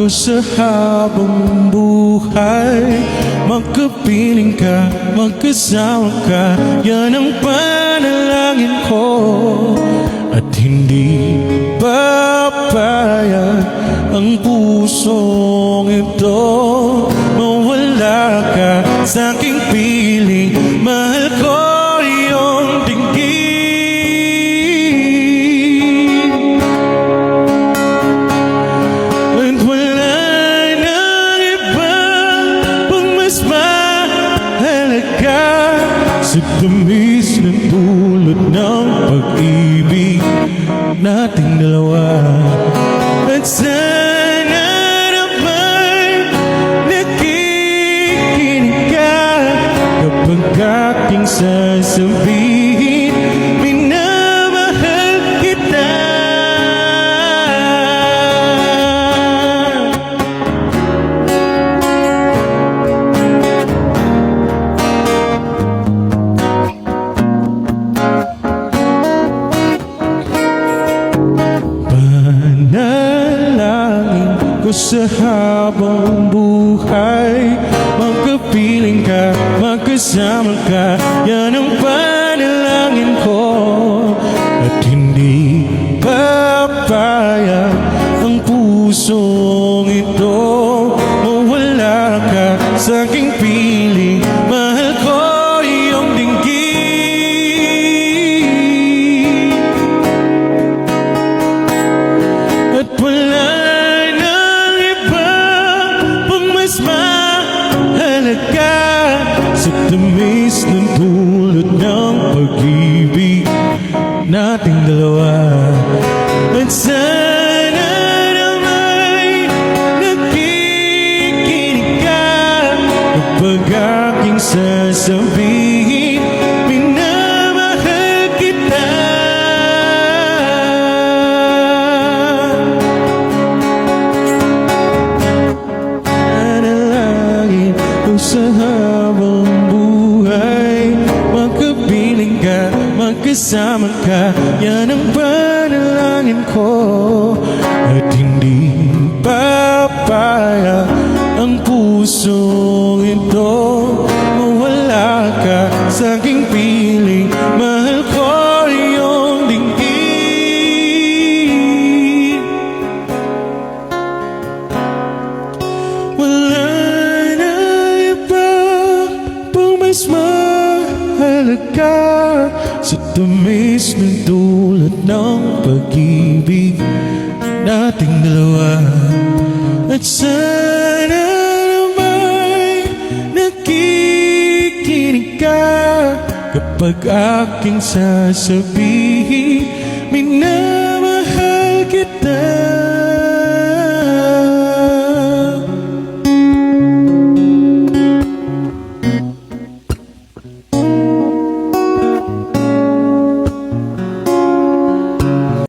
ko sa habang buhay. Magkapiling ka, magkasama ka, yan ang panalangin ko. At hindi papayag ang pusong ito mawala ka sa aking piling. Mahal ko iyong dinggin, at wala nang iba pang mas mahalaga sa tamis ng dulot ng pag-ibig nating dalawa. At sana naman nakikinig ka kapag aking sasabihin minamahal kita. Panalangin ko sa habang buhay, magkapiling ka, magkasama ka, yan ang panalangin ko. At hindi papayag ang pusong ito mawala ka sa aking piling. Mahal ko iyong dinggin, at wala nang iba pang mas mahalaga sa tamis ng dulot ng pag-ibig nating dalawa. At sana naman nakikinig ka kapag aking sasabihin minamahal kita. Panalangin ko sa habang buhay, magkapiling ka, magkasama ka, yan ang panalangin ko. At hindi papayag ang pusong ito mawala ka sa aking piling. Mahal ko iyong dinggin, wala na iba pang mas mahalaga sa tamis ng dulot ng pag-ibig nating dalawa. At sana naman nakikinig ka kapag aking sasabihin minamahal kita.